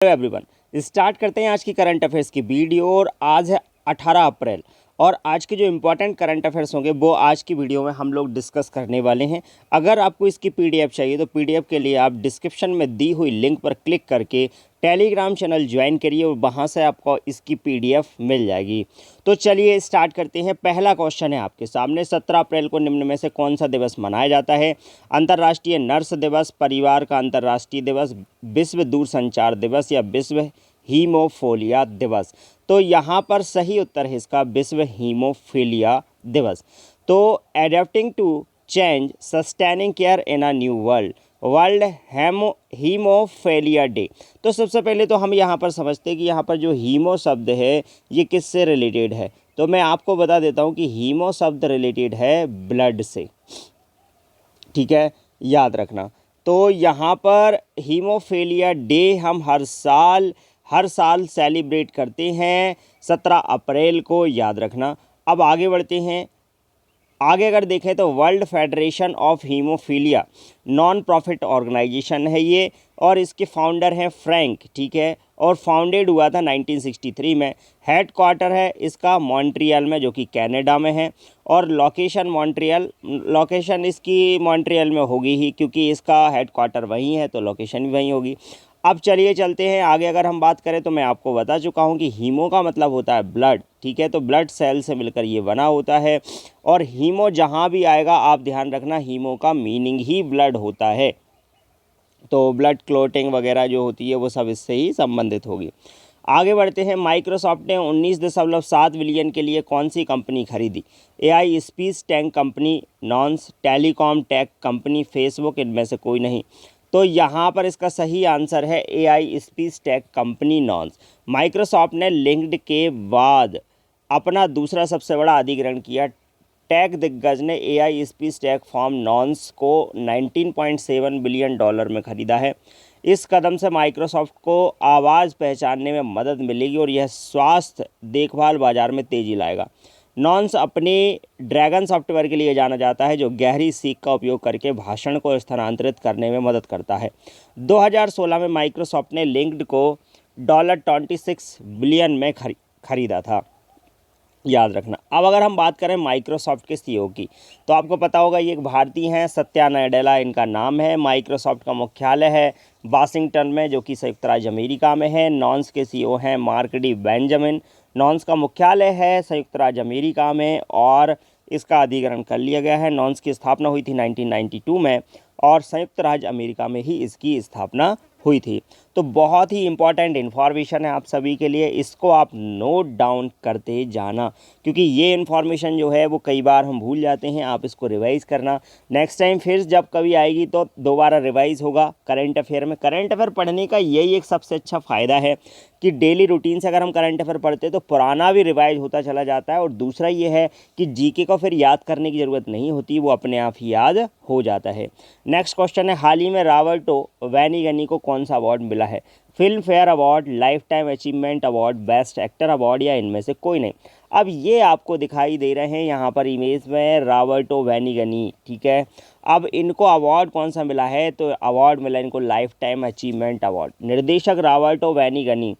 Hello everyone, start करते हैं आज की करंट अफेयर्स की वीडियो। और आज है 18 अप्रैल और आज के जो इम्पोर्टेंट करंट अफेयर्स होंगे वो आज की वीडियो में हम लोग डिस्कस करने वाले हैं। अगर आपको इसकी पीडीएफ चाहिए तो पीडीएफ के लिए आप डिस्क्रिप्शन में दी हुई लिंक पर क्लिक करके टेलीग्राम चैनल ज्वाइन करिए और वहाँ से आपको इसकी पीडीएफ मिल जाएगी। तो चलिए स्टार्ट करते हैं। पहला क्वेश्चन है आपके सामने, 17 अप्रैल को निम्न में से कौन सा दिवस मनाया जाता है? अंतर्राष्ट्रीय नर्स दिवस, परिवार का अंतर्राष्ट्रीय दिवस, विश्व दूरसंचार दिवस या विश्व हीमोफीलिया दिवस? तो यहाँ पर सही उत्तर है इसका विश्व हीमोफीलिया दिवस। तो adapting to change, sustaining care in a new world haemophilia day. तो सबसे पहले तो हम यहाँ पर समझते हैं कि यहाँ पर जो हीमो शब्द है ये किससे रिलेटेड है। तो मैं आपको बता देता हूँ कि हीमो शब्द रिलेटेड है ब्लड से, ठीक है, याद रखना। तो यहाँ पर हीमोफीलिया डे हम हर साल सेलिब्रेट करते हैं 17 अप्रैल को, याद रखना। अब आगे बढ़ते हैं। आगे अगर देखें तो world federation of haemophilia non profit organisation है ये, और इसके फाउंडर हैं फ्रैंक, ठीक है, और फाउंडेड हुआ था 1963 में। हेड क्वार्टर है इसका मॉन्ट्रियल में, जो कि कनाडा में है, और लोकेशन इसकी मॉन्ट्रियल में होगी ही, क्योंकि इसका हेड क्वार्टर वहीं है तो लोकेशन भी वहीं होगी। अब चलिए चलते हैं आगे। अगर हम बात करें तो मैं आपको बता चुका हूं कि हीमो का मतलब होता है ब्लड, ठीक है, तो ब्लड सेल से मिलकर ये बना होता है। और हीमो जहां भी आएगा आप ध्यान रखना, हीमो का मीनिंग ही ब्लड होता है। तो ब्लड क्लोटिंग वगैरह जो होती है वो सब इससे ही संबंधित होगी। आगे बढ़ते हैं। माइक्रोसॉफ्ट ने 19.7 बिलियन के लिए कौन सी कंपनी खरीदी? AI speech tank company, Nuance, telecom tech company, Facebook, इनमें से कोई नहीं। तो यहाँ पर इसका सही आंसर है AI speech tech company, Nuance. Microsoft ने लिंक्ड के बाद अपना दूसरा सबसे बड़ा अधिग्रहण किया। टेक दिग्गज ने एआई स्पीच टेक फॉर्म नॉन्स को $19.7 बिलियन में खरीदा है। इस कदम से माइक्रोसॉफ्ट को आवाज़ पहचानने में मदद मिलेगी और यह स्वास्थ्य देखभाल बाजार में तेज़ी लाएगा। नॉन्स अपने ड्रैगन सॉफ्टवेयर के लिए जाना जाता है, जो गहरी सीख का उपयोग करके भाषण को स्थानांतरित करने में मदद करता है। 2016 में माइक्रोसॉफ्ट ने लिंक्ड को $26 बिलियन में खरीदा था, याद रखना। अब अगर हम बात करें माइक्रोसॉफ्ट के सीईओ की, तो आपको पता होगा ये एक भारतीय हैं, सत्या नाडेला इनका नाम है। माइक्रोसॉफ्ट का मुख्यालय है वाशिंगटन में, जो कि संयुक्त राज्य अमेरिका में है। नॉन्स के सीईओ हैं मार्क डी बेंजामिन। नॉन्स का मुख्यालय है संयुक्त राज्य अमेरिका में और इसका अधिग्रहण कर लिया गया है। नॉन्स की स्थापना हुई थी 1992 में और संयुक्त राज्य अमेरिका में ही इसकी स्थापना हुई थी। तो बहुत ही इंपॉर्टेंट इन्फॉर्मेशन है आप सभी के लिए, इसको आप नोट डाउन करते जाना, क्योंकि ये इन्फॉर्मेशन जो है वो कई बार हम भूल जाते हैं। आप इसको रिवाइज़ करना, नेक्स्ट टाइम फिर जब कभी आएगी तो दोबारा रिवाइज़ होगा करंट अफेयर में। करंट अफेयर पढ़ने का यही एक सबसे अच्छा फ़ायदा है कि डेली रूटीन से अगर हम करंट अफेयर पढ़ते हैं तो पुराना भी रिवाइज होता चला जाता है, और दूसरा ये है कि जीके को फिर याद करने की ज़रूरत नहीं होती, वो अपने आप ही याद हो जाता है। नेक्स्ट क्वेश्चन है, हाल ही में रॉबर्टो वैनीगनी को कौन सा अवार्ड मिला है? Film fair award, life time achievement award, best actor award या इनमें से कोई नहीं। अब ये आपको दिखाई दे रहे हैं यहाँ पर इमेज में रॉबर्टो वैनीगनी, ठीक है। अब इनको अवार्ड कौन सा मिला है? तो अवार्ड मिला इनको लाइफ टाइम अचीवमेंट अवार्ड। निर्देशक रॉबर्टो वैनीगनी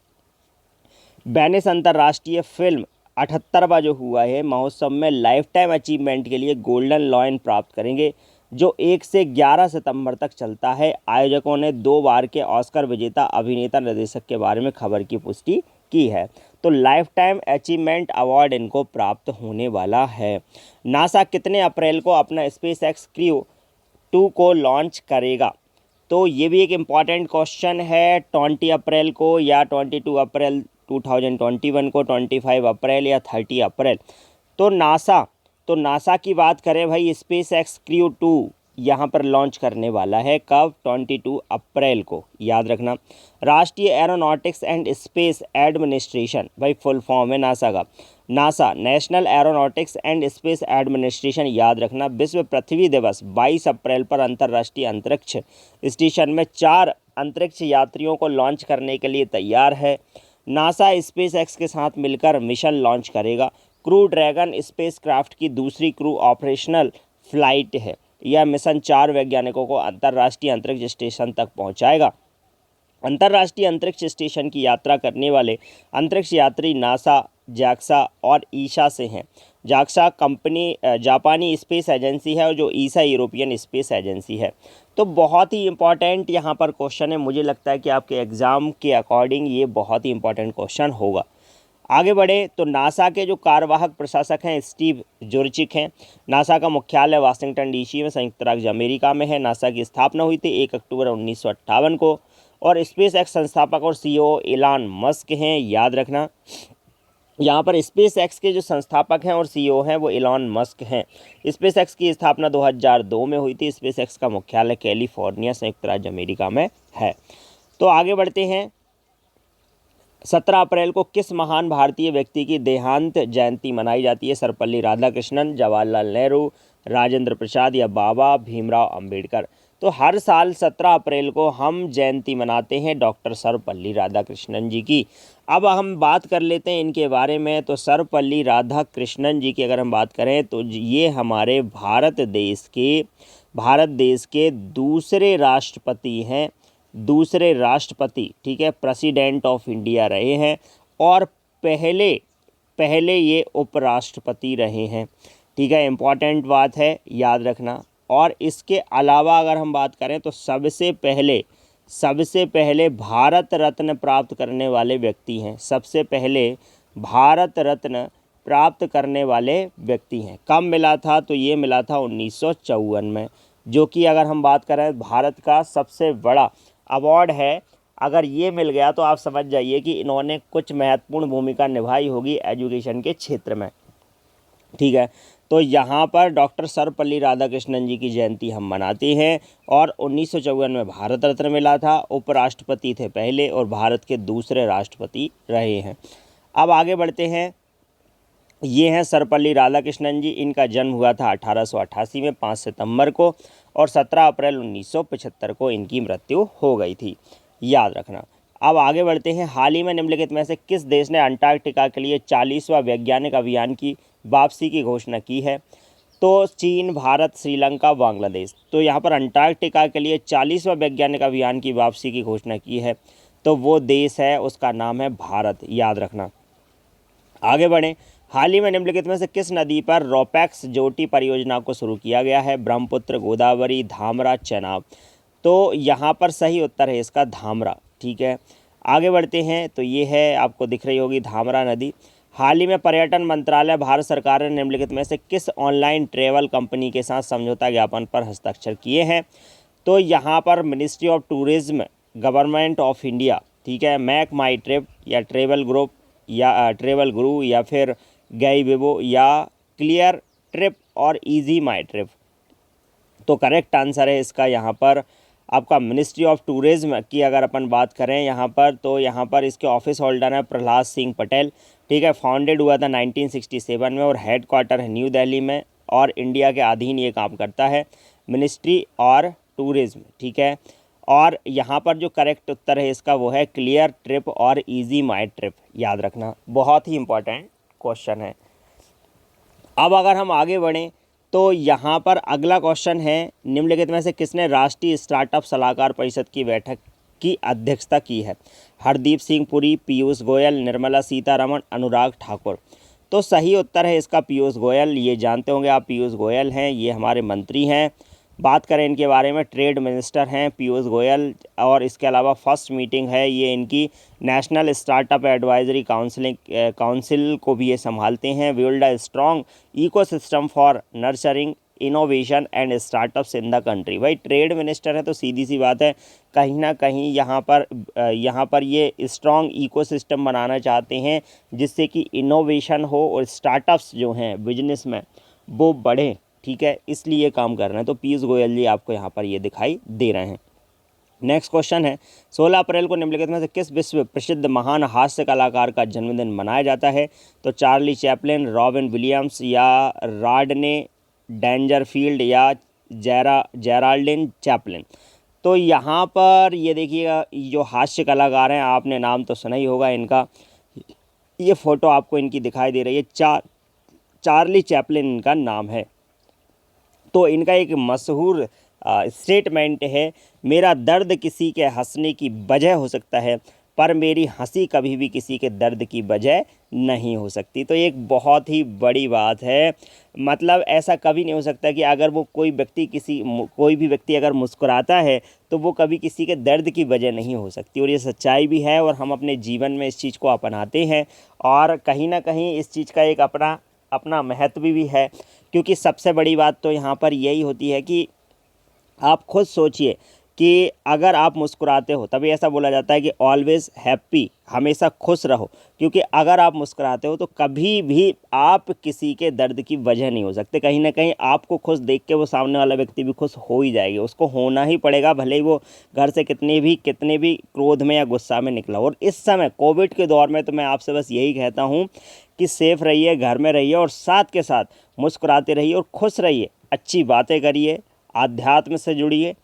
वेनिस अंतर्राष्ट्रीय फिल्म 78वां जो हुआ है महोत्सव में लाइफ टाइम अचीवमेंट के लिए गोल्डन लॉयन प्राप्त करेंगे, जो 1 से 11 सितंबर तक चलता है। आयोजकों ने 2 बार के ऑस्कर विजेता अभिनेता निर्देशक के बारे में खबर की पुष्टि की है। तो लाइफ टाइम अचीवमेंट अवार्ड इनको प्राप्त होने वाला है। नासा कितने अप्रैल को अपना स्पेस एक्स क्रू 2 को लॉन्च करेगा? तो ये भी एक इम्पॉर्टेंट क्वेश्चन है। 20 अप्रैल को या 22 अप्रैल 2021 को, 25 अप्रैल या 30 अप्रैल? तो नासा की बात करें भाई, स्पेस एक्स क्रू 2 यहाँ पर लॉन्च करने वाला है कब? 22 अप्रैल को, याद रखना। राष्ट्रीय एरोनॉटिक्स एंड स्पेस एडमिनिस्ट्रेशन, भाई फुल फॉर्म है नासा का, NASA national aeronautics and space administration, याद रखना। विश्व पृथ्वी दिवस 22 अप्रैल पर अंतर्राष्ट्रीय अंतरिक्ष स्टेशन में 4 अंतरिक्ष यात्रियों को लॉन्च करने के लिए तैयार है। नासा स्पेस एक्स के साथ मिलकर मिशन लॉन्च करेगा। क्रू ड्रैगन स्पेसक्राफ्ट की दूसरी क्रू ऑपरेशनल फ्लाइट है। यह मिशन 4 वैज्ञानिकों को अंतर्राष्ट्रीय अंतरिक्ष स्टेशन तक पहुंचाएगा। अंतर्राष्ट्रीय अंतरिक्ष स्टेशन की यात्रा करने वाले अंतरिक्ष यात्री नासा, जैक्सा और ईसा से हैं। जैक्सा कंपनी जापानी स्पेस एजेंसी है और जो ईसा यूरोपियन स्पेस एजेंसी है। तो बहुत ही इंपॉर्टेंट यहाँ पर क्वेश्चन है, मुझे लगता है कि आपके एग्ज़ाम के अकॉर्डिंग ये बहुत ही इंपॉर्टेंट क्वेश्चन होगा। आगे बढ़े तो नासा के जो कार्यवाहक प्रशासक हैं स्टीव जोर्चिक हैं। नासा का मुख्यालय वाशिंगटन डीसी में संयुक्त राज्य अमेरिका में है। नासा की स्थापना हुई थी 1 अक्टूबर 1958 को और स्पेस एक्स संस्थापक और सीईओ इलॉन मस्क हैं, याद रखना। यहाँ पर स्पेस एक्स के जो संस्थापक हैं और सीईओ हैं वो इलॉन मस्क हैं। स्पेस एक्स की स्थापना 2002 में हुई थी। स्पेस एक्स का मुख्यालय कैलिफोर्निया संयुक्त राज्य अमेरिका में है। तो आगे बढ़ते हैं। 17 अप्रैल को किस महान भारतीय व्यक्ति की देहांत जयंती मनाई जाती है? सर्वपल्ली राधाकृष्णन, जवाहरलाल नेहरू, राजेंद्र प्रसाद या बाबा भीमराव अंबेडकर। तो हर साल 17 अप्रैल को हम जयंती मनाते हैं डॉक्टर सर्वपल्ली राधाकृष्णन जी की। अब हम बात कर लेते हैं इनके बारे में। तो सर्वपल्ली राधाकृष्णन जी की अगर हम बात करें तो ये हमारे भारत देश के दूसरे राष्ट्रपति हैं, दूसरे राष्ट्रपति, ठीक है, प्रेसिडेंट ऑफ इंडिया रहे हैं और पहले ये उपराष्ट्रपति रहे हैं, ठीक है। इम्पॉर्टेंट बात है, याद रखना। और इसके अलावा अगर हम बात करें तो सबसे पहले भारत रत्न प्राप्त करने वाले व्यक्ति हैं। सबसे पहले भारत रत्न प्राप्त करने वाले व्यक्ति हैं। कब मिला था? तो ये मिला था 1954 में, जो कि अगर हम बात करें भारत का सबसे बड़ा अवार्ड है। अगर ये मिल गया तो आप समझ जाइए कि इन्होंने कुछ महत्वपूर्ण भूमिका निभाई होगी एजुकेशन के क्षेत्र में, ठीक है। तो यहाँ पर डॉक्टर सर्वपल्ली राधाकृष्णन जी की जयंती हम मनाते हैं और 1954 में भारत रत्न मिला था। उपराष्ट्रपति थे पहले और भारत के दूसरे राष्ट्रपति रहे हैं। अब आगे बढ़ते हैं। ये हैं सर्वपल्ली राधाकृष्णन जी। इनका जन्म हुआ था 1888 में 5 सितंबर को और 17 अप्रैल 1975 को इनकी मृत्यु हो गई थी, याद रखना। अब आगे बढ़ते हैं। हाल ही में निम्नलिखित में से किस देश ने अंटार्कटिका के लिए 40वां वैज्ञानिक अभियान की वापसी की घोषणा की है? तो चीन, भारत, श्रीलंका, बांग्लादेश। तो यहाँ पर अंटार्कटिका के लिए 40वां वैज्ञानिक अभियान की वापसी की घोषणा की है, तो वो देश है, उसका नाम है भारत, याद रखना। आगे बढ़ें। हाल ही में निम्नलिखित में से किस नदी पर रोपैक्स जोटी परियोजना को शुरू किया गया है? ब्रह्मपुत्र, गोदावरी, धामरा, चेनाब। तो यहाँ पर सही उत्तर है इसका धामरा, ठीक है। आगे बढ़ते हैं। तो ये है, आपको दिख रही होगी धामरा नदी। हाल ही में पर्यटन मंत्रालय भारत सरकार ने निम्नलिखित में से किस ऑनलाइन ट्रैवल कंपनी के साथ समझौता ज्ञापन पर हस्ताक्षर किए हैं? तो यहाँ पर ministry of tourism, government of India, ठीक है, मैक माई ट्रिप या ट्रेवल गुरु या फिर गैविबो या क्लियर ट्रिप और इजी माई ट्रिप। तो करेक्ट आंसर है इसका यहाँ पर आपका मिनिस्ट्री ऑफ टूरिज्म की अगर अपन बात करें यहाँ पर, तो यहाँ पर इसके ऑफिस होल्डर है प्रहलाद सिंह पटेल, ठीक है। फाउंडेड हुआ था 1967 में और हेड क्वार्टर है न्यू दिल्ली में और इंडिया के अधीन ये काम करता है, मिनिस्ट्री और टूरिज्म, ठीक है। और यहाँ पर जो करेक्ट उत्तर है इसका वो है क्लियर ट्रिप और इजी माई ट्रिप, याद रखना, बहुत ही इंपॉर्टेंट क्वेश्चन है। अब अगर हम आगे बढ़ें तो यहाँ पर अगला क्वेश्चन है, निम्नलिखित में से किसने राष्ट्रीय स्टार्टअप सलाहकार परिषद की बैठक की अध्यक्षता की है? हरदीप सिंह पुरी, पीयूष गोयल, निर्मला सीतारमण, अनुराग ठाकुर। तो सही उत्तर है इसका पीयूष गोयल। ये जानते होंगे आप, पीयूष गोयल हैं, ये हमारे मंत्री हैं। बात करें इनके बारे में, ट्रेड मिनिस्टर हैं पीयूष गोयल। और इसके अलावा फर्स्ट मीटिंग है ये इनकी नेशनल स्टार्टअप एडवाइजरी काउंसिल को भी ये संभालते हैं। Build a strong ecosystem for nurturing innovation and startups in the country. भाई ट्रेड मिनिस्टर है तो सीधी सी बात है, कहीं ना कहीं यहाँ पर ये स्ट्रॉन्ग इकोसिस्टम बनाना चाहते हैं जिससे कि इनोवेशन हो और स्टार्टअप्स जो हैं बिजनेस में वो बढ़ें, ठीक है, इसलिए काम कर रहे हैं। तो पीयूष गोयल जी आपको यहाँ पर ये दिखाई दे रहे हैं। नेक्स्ट क्वेश्चन है, 16 अप्रैल को निम्नलिखित में से किस विश्व प्रसिद्ध महान हास्य कलाकार का जन्मदिन मनाया जाता है? तो चार्ली चैपलिन, रॉबिन विलियम्स या रॉडने डैंजरफील्ड या जेराल्डिन चैपलिन। तो यहाँ पर ये देखिएगा, जो हास्य कलाकार हैं आपने नाम तो सुना ही होगा इनका, ये फ़ोटो आपको इनकी दिखाई दे रही है, चार्ली चैपलिन इनका नाम है। तो इनका एक मशहूर स्टेटमेंट है, मेरा दर्द किसी के हंसने की वजह हो सकता है पर मेरी हंसी कभी भी किसी के दर्द की वजह नहीं हो सकती। तो एक बहुत ही बड़ी बात है। मतलब ऐसा कभी नहीं हो सकता कि अगर वो कोई भी व्यक्ति अगर मुस्कुराता है तो वो कभी किसी के दर्द की वजह नहीं हो सकती। और ये सच्चाई भी है और हम अपने जीवन में इस चीज़ को अपनाते हैं और कहीं ना कहीं इस चीज़ का एक अपना अपना महत्व भी है। क्योंकि सबसे बड़ी बात तो यहाँ पर यही होती है कि आप खुद सोचिए कि अगर आप मुस्कुराते हो तभी ऐसा बोला जाता है कि ऑलवेज़ हैप्पी, हमेशा खुश रहो। क्योंकि अगर आप मुस्कुराते हो तो कभी भी आप किसी के दर्द की वजह नहीं हो सकते। कहीं ना कहीं आपको खुश देख के वो सामने वाला व्यक्ति भी खुश हो ही जाएगी, उसको होना ही पड़ेगा, भले ही वो घर से कितने भी क्रोध में या गुस्सा में निकला हो। और इस समय कोविड के दौर में तो मैं आपसे बस यही कहता हूँ कि सेफ़ रहिए, घर में रहिए और साथ के साथ मुस्कुराते रहिए और खुश रहिए, अच्छी बातें करिए, आध्यात्म से जुड़िए,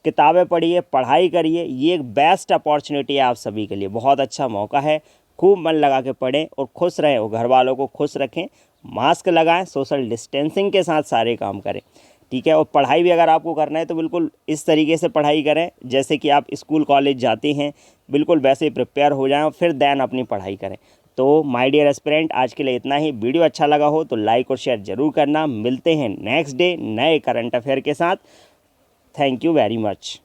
किताबें पढ़िए, पढ़ाई करिए। ये एक बेस्ट अपॉर्चुनिटी है आप सभी के लिए, बहुत अच्छा मौका है। खूब मन लगा के पढ़ें और खुश रहें और घर वालों को खुश रखें, मास्क लगाएं, सोशल डिस्टेंसिंग के साथ सारे काम करें, ठीक है। और पढ़ाई भी अगर आपको करना है तो बिल्कुल इस तरीके से पढ़ाई करें जैसे कि आप स्कूल कॉलेज जाते हैं, बिल्कुल वैसे ही प्रिपेयर हो जाएं और फिर देन अपनी पढ़ाई करें। तो माय डियर एस्पिरेंट, आज के लिए इतना ही। वीडियो अच्छा लगा हो तो लाइक और शेयर ज़रूर करना। मिलते हैं नेक्स्ट डे नए करंट अफेयर के साथ। Thank you very much.